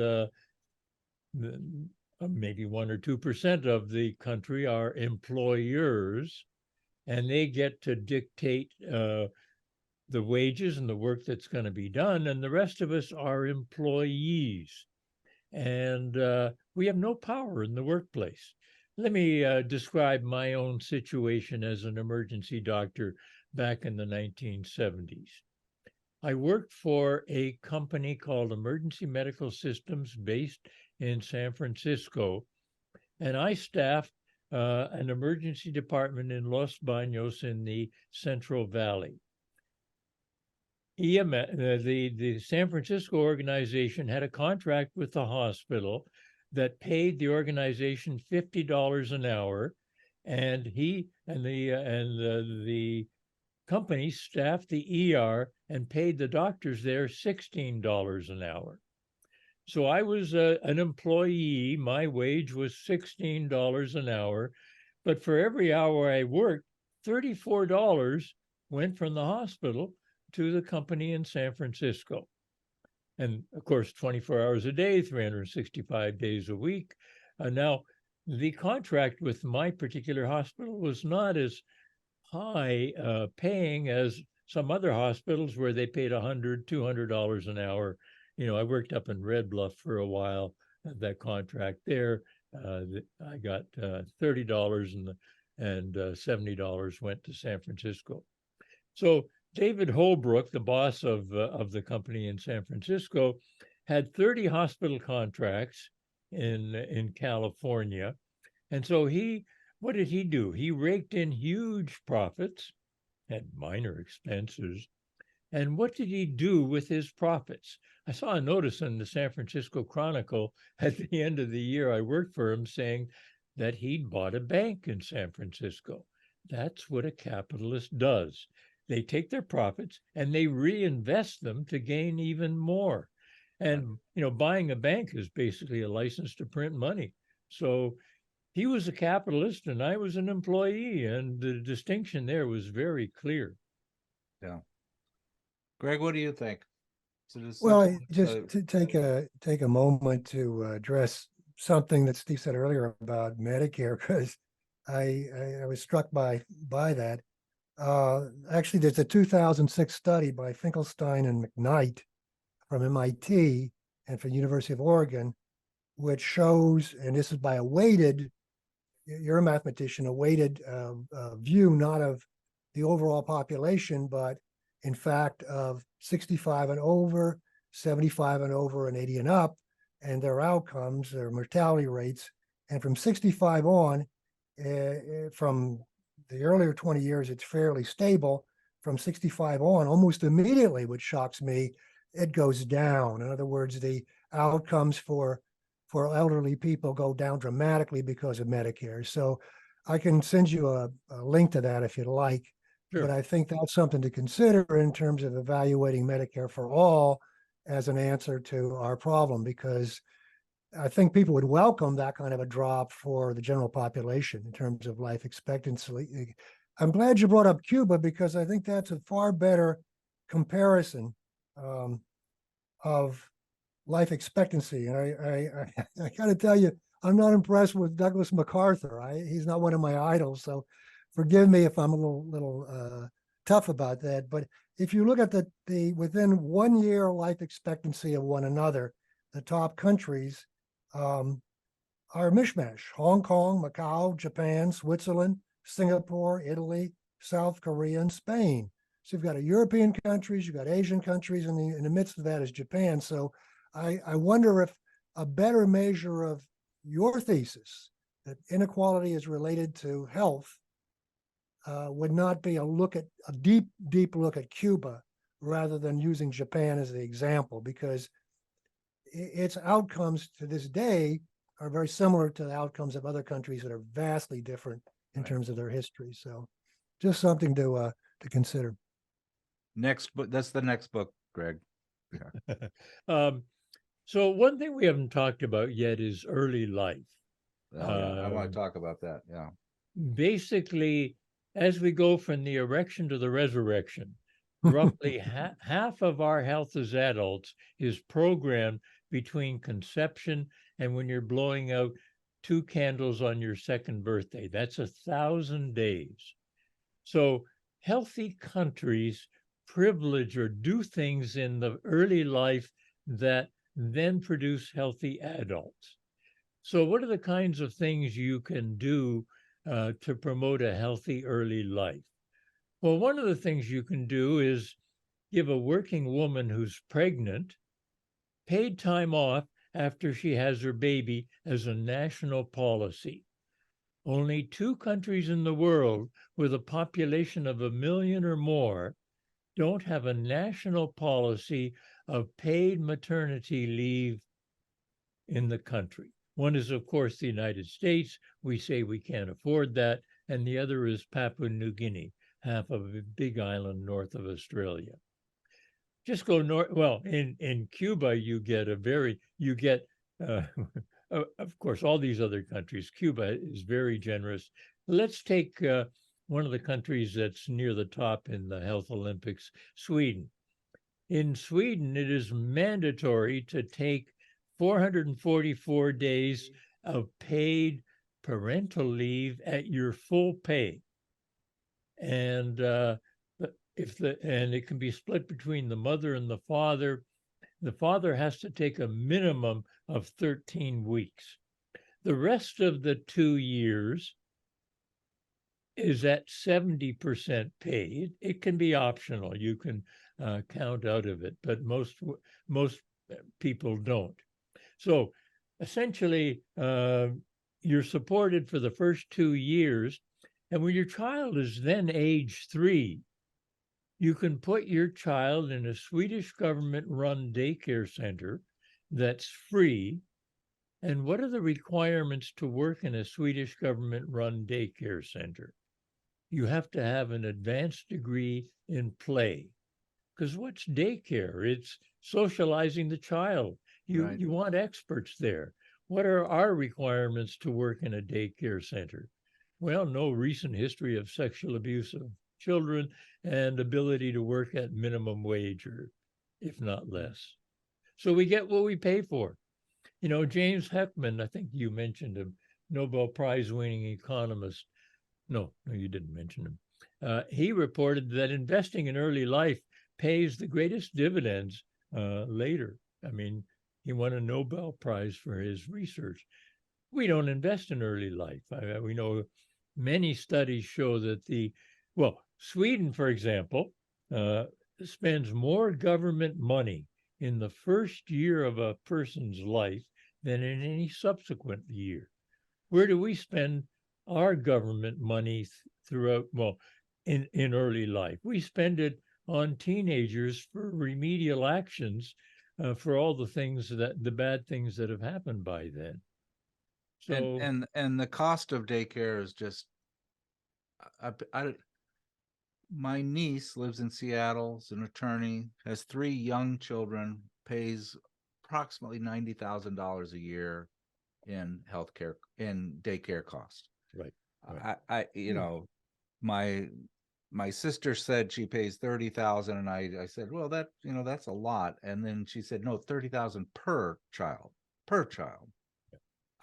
maybe 1 or 2% of the country are employers, and they get to dictate the wages and the work that's going to be done, and the rest of us are employees, and we have no power in the workplace. Let me describe my own situation as an emergency doctor back in the 1970s. I worked for a company called Emergency Medical Systems based in San Francisco, and I staffed an emergency department in Los Baños in the Central Valley. The San Francisco organization had a contract with the hospital that paid the organization $50 an hour, and the company staffed the ER and paid the doctors there $16 an hour. So I was an employee. My wage was $16 an hour, but for every hour I worked, $34 went from the hospital to the company in San Francisco. And of course, 24 hours a day, 365 days a week. Now, the contract with my particular hospital was not as high paying as some other hospitals where they paid $100, $200 an hour. I worked up in Red Bluff for a while, that contract there. I got $30 and $70 went to San Francisco. So David Holbrook, the boss of the company in San Francisco, had 30 hospital contracts in California. And so what did he do? He raked in huge profits, had minor expenses. And what did he do with his profits? I saw a notice in the San Francisco Chronicle at the end of the year I worked for him saying that he'd bought a bank in San Francisco. That's what a capitalist does. They take their profits and they reinvest them to gain even more. And, buying a bank is basically a license to print money. So he was a capitalist and I was an employee, and the distinction there was very clear.
Yeah. Greg, what do you think?
Well, just to take a moment to address something that Steve said earlier about Medicare, because I was struck by that. Actually, there's a 2006 study by Finkelstein and McKnight from MIT and from University of Oregon, which shows, and this is by a weighted, you're a mathematician, a weighted view, not of the overall population, but in fact of 65 and over, 75 and over, and 80 and up, and their outcomes, their mortality rates. And from 65 on, from the earlier 20 years, it's fairly stable. From 65 on, almost immediately, which shocks me, it goes down. In other words, the outcomes for elderly people go down dramatically because of Medicare. So I can send you a link to that if you'd like. Sure. But I think that's something to consider in terms of evaluating Medicare for all as an answer to our problem, because I think people would welcome that kind of a drop for the general population in terms of life expectancy. I'm glad you brought up Cuba, because I think that's a far better comparison of life expectancy. And I got to tell you, I'm not impressed with Douglas MacArthur. He's not one of my idols, so forgive me if I'm a little tough about that. But if you look at the within 1 year life expectancy of one another, the top countries are mishmash: Hong Kong, Macau, Japan, Switzerland, Singapore, Italy, South Korea, and Spain. So you've got European countries, you've got Asian countries, and in the midst of that is Japan. So I wonder if a better measure of your thesis, that inequality is related to health, would not be a deep look at Cuba rather than using Japan as the example, because its outcomes to this day are very similar to the outcomes of other countries that are vastly different in
Right.
terms of their history. So just something to consider.
Next book. That's the next book, Greg.
So one thing we haven't talked about yet is early life.
Oh yeah, I want to talk about that. Yeah.
Basically, as we go from the erection to the resurrection, roughly half of our health as adults is programmed between conception and when you're blowing out 2 candles on your 2nd birthday. That's 1,000 days. So healthy countries privilege or do things in the early life that then produce healthy adults. So what are the kinds of things you can do to promote a healthy early life? Well, one of the things you can do is give a working woman who's pregnant paid time off after she has her baby as a national policy. Only 2 countries in the world with a population of 1 million or more don't have a national policy of paid maternity leave in the country. One is, of course, the United States. We say we can't afford that. And the other is Papua New Guinea, half of a big island north of Australia. Just go north. Well, in Cuba, you get of course, all these other countries. Cuba is very generous. Let's take one of the countries that's near the top in the Health Olympics, Sweden. In Sweden, it is mandatory to take 444 days of paid parental leave at your full pay. And and it can be split between the mother and the father. The father has to take a minimum of 13 weeks. The rest of the 2 years is at 70% paid. It can be optional. You can count out of it, but most people don't. So essentially, you're supported for the first 2 years. And when your child is then age 3, you can put your child in a Swedish government-run daycare center that's free. And what are the requirements to work in a Swedish government-run daycare center? You have to have an advanced degree in play. Because what's daycare? It's socializing the child. You want experts there. What are our requirements to work in a daycare center? Well, no recent history of sexual abuse of children and ability to work at minimum wage, or if not less. So we get what we pay for. You know, James Heckman, I think you mentioned him, Nobel Prize winning economist. No, you didn't mention him. He reported that investing in early life pays the greatest dividends later. I mean, he won a Nobel Prize for his research. We don't invest in early life. We know many studies show that Sweden, for example, spends more government money in the first year of a person's life than in any subsequent year. Where do we spend our government money throughout, in early life? We spend it on teenagers for remedial actions for all the bad things that have happened by then. So,
and the cost of daycare is just, my niece lives in Seattle, is an attorney, has 3 young children, pays approximately $90,000 a year in healthcare, in daycare cost.
Right.
You know, my sister said she pays 30,000, and I said, well, that's a lot. And then she said, no, 30,000 per child.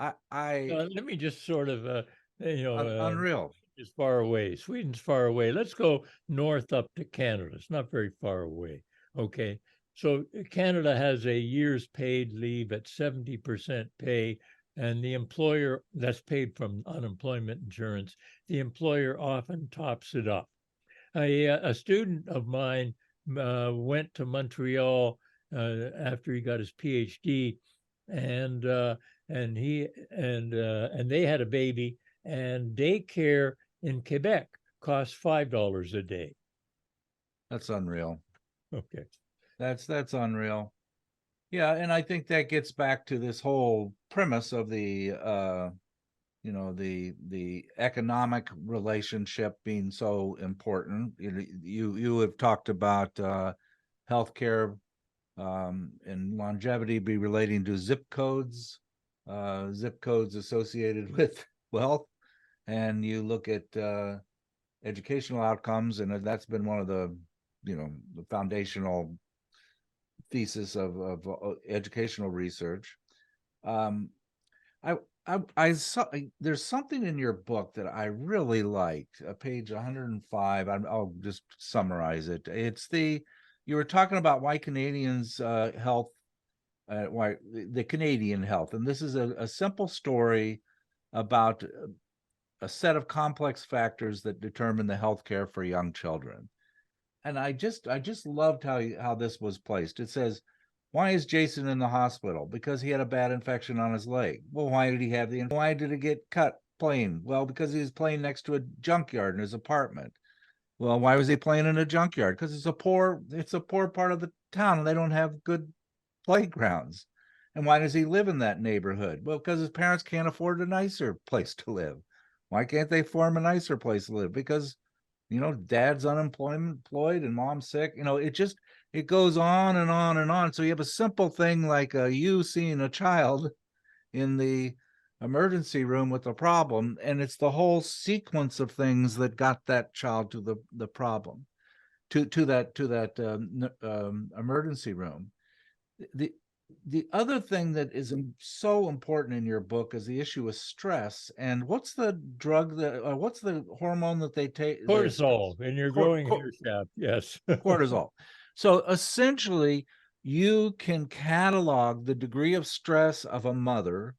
Let me just sort of,
unreal.
is far away. Sweden's far away. Let's go north up to Canada. It's not very far away. Okay. So Canada has a year's paid leave at 70% pay, and the employer, that's paid from unemployment insurance, the employer often tops it up. A student of mine went to Montreal after he got his PhD, and they had a baby, and daycare in Quebec costs $5 a day.
That's unreal.
Okay.
That's unreal. Yeah, and I think that gets back to this whole premise of the the economic relationship being so important. You have talked about healthcare and longevity be relating to zip codes associated with wealth, and you look at educational outcomes, and that's been one of the the foundational thesis of educational research. Um, I saw there's something in your book that I really liked, page 105. I'll just summarize it. You were talking about why Canadians health, why the Canadian health, and this is a simple story about a set of complex factors that determine the health care for young children. And I just loved how this was placed. It says, why is Jason in the hospital? Because he had a bad infection on his leg. Well, why did he have why did it get cut playing? Well, because he was playing next to a junkyard in his apartment. Well, why was he playing in a junkyard? Because it's a poor part of the town and they don't have good playgrounds. And why does he live in that neighborhood? Well, because his parents can't afford a nicer place to live. Why can't they form a nicer place to live? Because dad's unemployed and mom's sick. It goes on and on and on. So you have a simple thing like you seeing a child in the emergency room with a problem, and it's the whole sequence of things that got that child to the problem, to that emergency room. The other thing that is so important in your book is the issue of stress. And what's the drug what's the hormone that they take?
Cortisol in your growing hair shaft. Yes.
Cortisol. So essentially, you can catalog the degree of stress of a mother,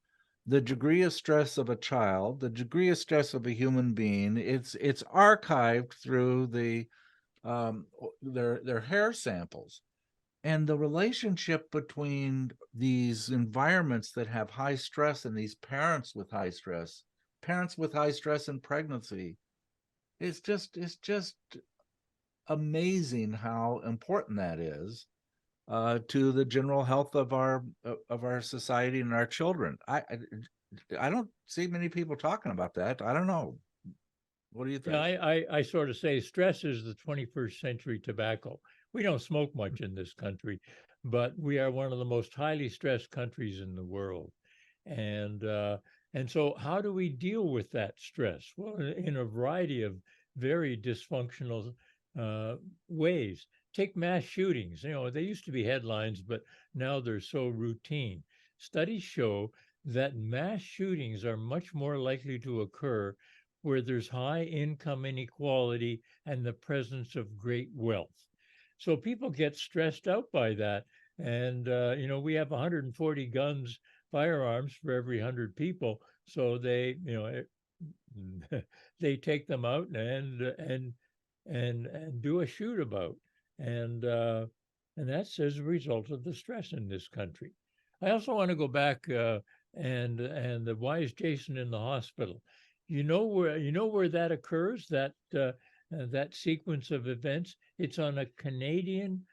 the degree of stress of a child, the degree of stress of a human being. It's archived through their hair samples. And the relationship between these environments that have high stress and these parents with high stress in pregnancy, it's just amazing how important that is to the general health of our society and our children. I don't see many people talking about that. I don't know. What do you think?
Yeah, I sort of say stress is the 21st century tobacco. We don't smoke much in this country, but we are one of the most highly stressed countries in the world. And so how do we deal with that stress? Well, in a variety of very dysfunctional ways. Take mass shootings. They used to be headlines, but now they're so routine. Studies show that mass shootings are much more likely to occur where there's high income inequality and the presence of great wealth. So people get stressed out by that. And, we have 140 firearms for every 100 people. So they, they take them out and do a shoot about. And that's as a result of the stress in this country. I also want to go back and why is Jason in the hospital? You know where that occurs, that sequence of events? It's on a Canadian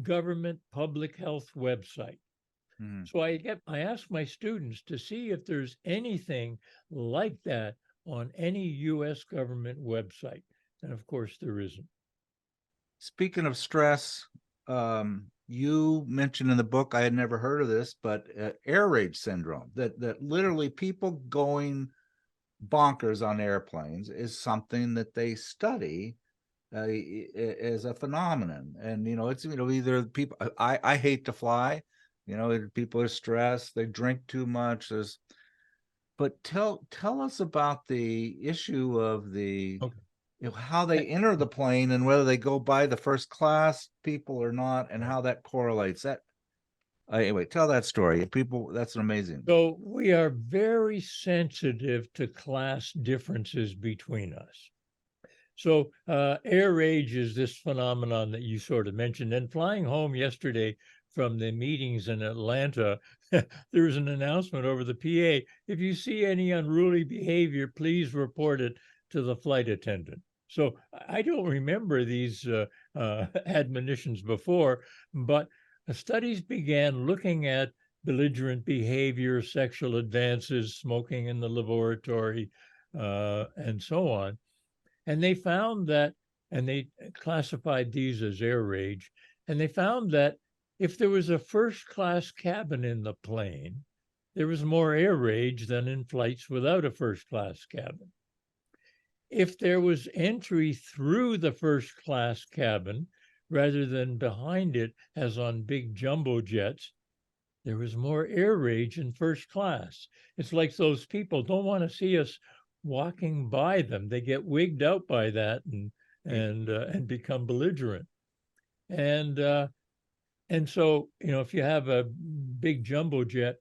government public health website. So I ask my students to see if there's anything like that on any U.S. government website. And of course, there isn't.
Speaking of stress, you mentioned in the book, I had never heard of this, but air rage syndrome, that literally people going bonkers on airplanes is something that they study as a phenomenon. And it's either people, I hate to fly, people are stressed, they drink too much. But tell us about the issue of the how they enter the plane and whether they go by the first class people or not, and how that correlates. That anyway, tell that story. That's amazing.
So we are very sensitive to class differences between us. So air rage is this phenomenon that you sort of mentioned. And flying home yesterday from the meetings in Atlanta, there was an announcement over the PA. If you see any unruly behavior, please report it to the flight attendant. So I don't remember these admonitions before, but studies began looking at belligerent behavior, sexual advances, smoking in the laboratory, and so on. And they found that, and they classified these as air rage, and they found that if there was a first-class cabin in the plane, there was more air rage than in flights without a first-class cabin. If there was entry through the first-class cabin rather than behind it, as on big jumbo jets, there was more air rage in first class. It's like those people don't want to see us walking by them. They get wigged out by that and become belligerent. And so, if you have a big jumbo jet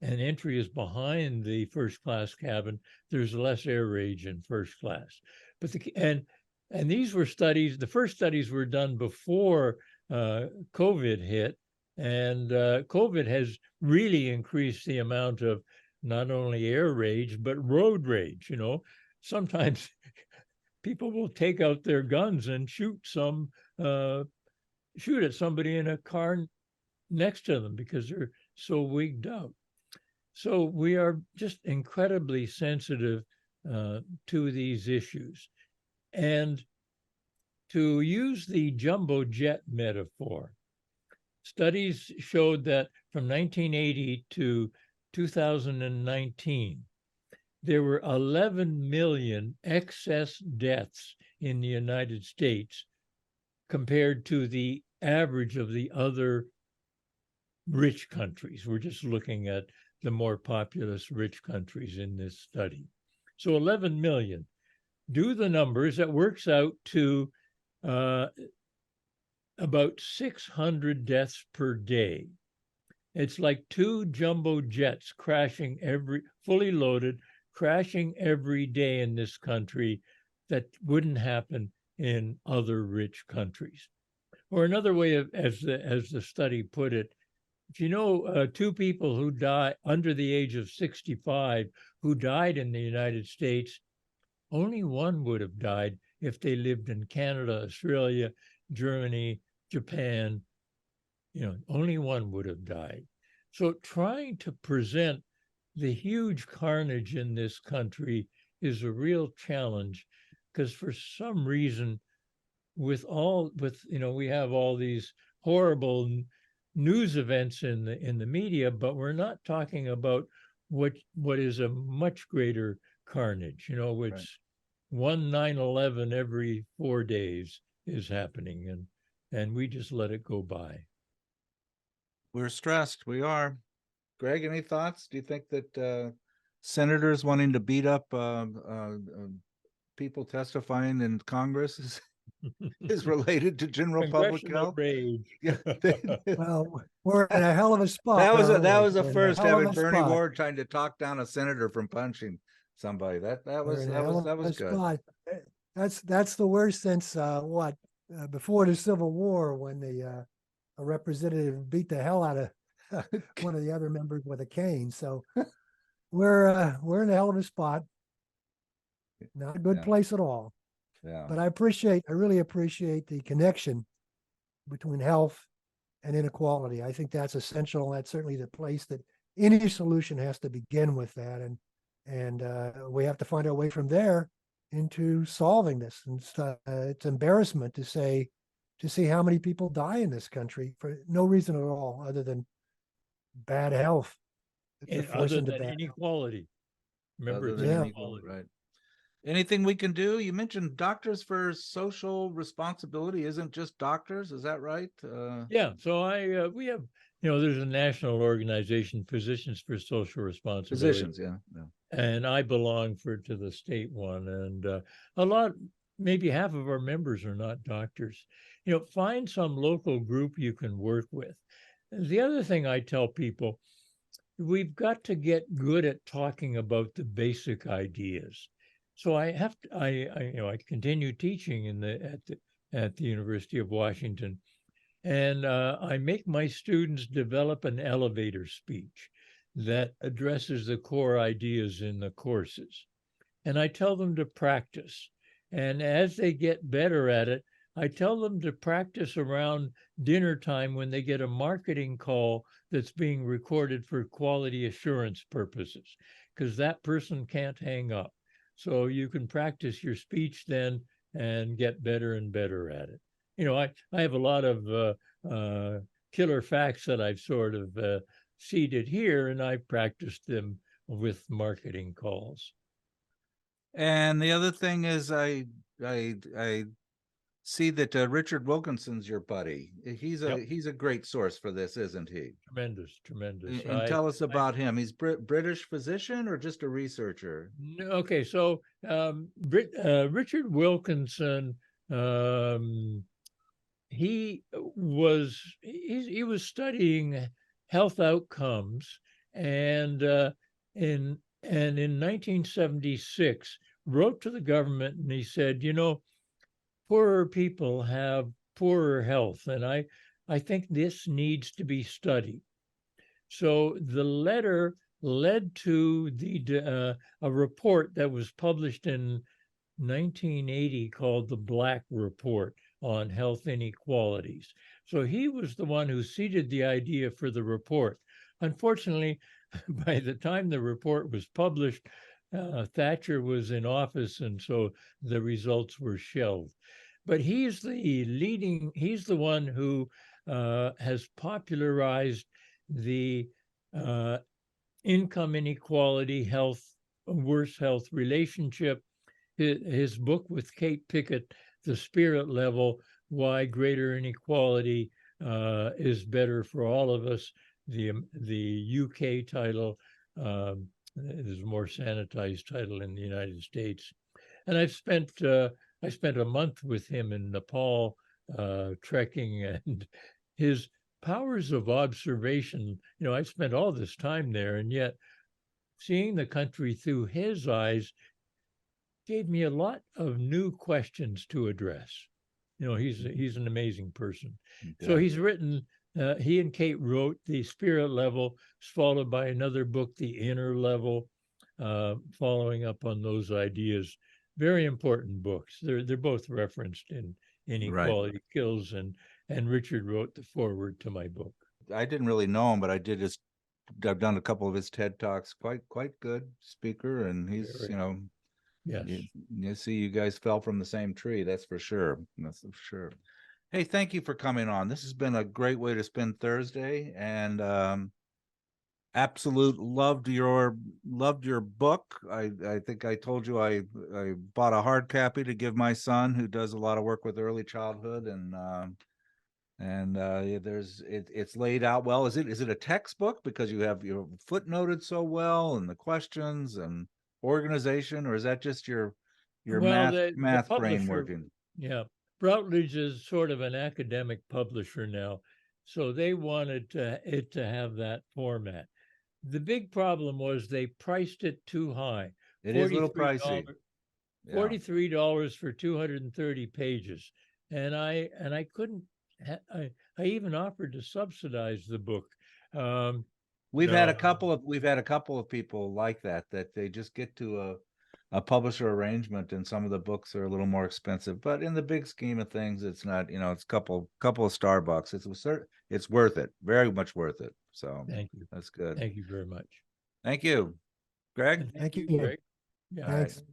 and entry is behind the first class cabin, there's less air rage in first class. But and these were studies. The first studies were done before COVID hit. And COVID has really increased the amount of not only air rage, but road rage. Sometimes people will take out their guns and shoot at somebody in a car next to them because they're so wigged out. So we are just incredibly sensitive to these issues. And to use the jumbo jet metaphor, studies showed that from 1980 to 2019, there were 11 million excess deaths in the United States compared to the average of the other rich countries. We're just looking at the more populous rich countries in this study. So 11 million. Do the numbers, that works out to about 600 deaths per day. It's like 2 jumbo jets crashing fully loaded, crashing every day in this country. That wouldn't happen in other rich countries. Or another way of, as the study put it, if 2 people who die under the age of 65 who died in the United States, only one would have died if they lived in Canada, Australia, Germany, Japan. Only one would have died. So trying to present the huge carnage in this country is a real challenge, because for some reason, we have all these horrible news events in the media, but we're not talking about what is a much greater carnage, which
Right.
one 9/11 every 4 days is happening, and we just let it go by.
We're stressed. We are. Greg, any thoughts? Do you think that senators wanting to beat up people testifying in Congress is related to general public
Congressional
health?
rage.
Yeah.
Well, we're in a hell of a spot.
That was
aren't
a
we? We're in
first,
hell of
having
a
Bernie
spot.
Ward trying to talk down a senator from punching somebody. That
We're
was
in a hell
that
of
was
a
good.
spot. That's the worst since before the Civil War, when a representative beat the hell out of one of the other members with a cane. So we're in a hell of a spot. Not a good place at all.
Yeah.
But I really appreciate the connection between health and inequality. I think that's essential. That's certainly the place that any solution has to begin with that. And we have to find our way from there into solving this. And it's embarrassment to see how many people die in this country for no reason at all other than bad health.
And other than inequality. Remember,
Other than inequality, right? Anything we can do? You mentioned Doctors for Social Responsibility isn't just doctors. Is that right?
Yeah. So we have, there's a national organization, Physicians for Social Responsibility.
Physicians, yeah.
And I belong to the state one. And maybe half of our members are not doctors. Find some local group you can work with. The other thing I tell people, we've got to get good at talking about the basic ideas. So I continue teaching at the University of Washington, and I make my students develop an elevator speech that addresses the core ideas in the courses. And I tell them to practice. And as they get better at it, I tell them to practice around dinner time when they get a marketing call that's being recorded for quality assurance purposes, because that person can't hang up. So you can practice your speech then and get better and better at it. I have a lot of killer facts that I've sort of seeded here, and I practiced them with marketing calls.
And the other thing is, I see that Richard Wilkinson's your buddy. He's a great source for this, isn't he?
Tremendous.
And tell us about him. He's British physician or just a researcher?
Okay, so Richard Wilkinson, he was studying health outcomes, and in 1976 wrote to the government, and he said, poorer people have poorer health, and I think this needs to be studied. So the letter led to a report that was published in 1980 called the Black Report on Health Inequalities. So he was the one who seeded the idea for the report. Unfortunately, by the time the report was published, Thatcher was in office, and so the results were shelved. But he's the one who has popularized the income inequality, worse health relationship. His book with Kate Pickett, The Spirit Level, Why Greater Inequality is Better for All of Us. The UK title is a more sanitized title in the United States. And I spent a month with him in Nepal trekking, and his powers of observation. I spent all this time there, and yet seeing the country through his eyes gave me a lot of new questions to address. He's an amazing person. Okay. So he's written, he and Kate wrote The Spirit Level, followed by another book, The Inner Level, following up on those ideas. Very important books. They're both referenced in Inequality Kills, and Richard wrote the foreword to my book.
I didn't really know him, but I've done a couple of his TED Talks. Quite good speaker, and he's
Yes.
You see, you guys fell from the same tree. That's for sure. Hey, thank you for coming on. This has been a great way to spend Thursday, and absolute loved your book. I think I told you I bought a hard copy to give my son, who does a lot of work with early childhood, and it's laid out well. Is it a textbook because you have footnoted so well, and the questions and organization, or is that just your math brain working?
Yeah, Routledge is sort of an academic publisher now, so they wanted it to have that format. The big problem was they priced it too high.
It is a little pricey.
$43 for 230 pages, and I couldn't. I even offered to subsidize the book.
We've had a couple of people like that they just get to a publisher arrangement, and some of the books are a little more expensive, but in the big scheme of things, it's not. It's a couple of Starbucks. It's worth it, very much worth it. So
thank you.
That's good.
Thank you very much.
Thank you, Greg.
Thank you,
Greg.
Yeah. Thanks.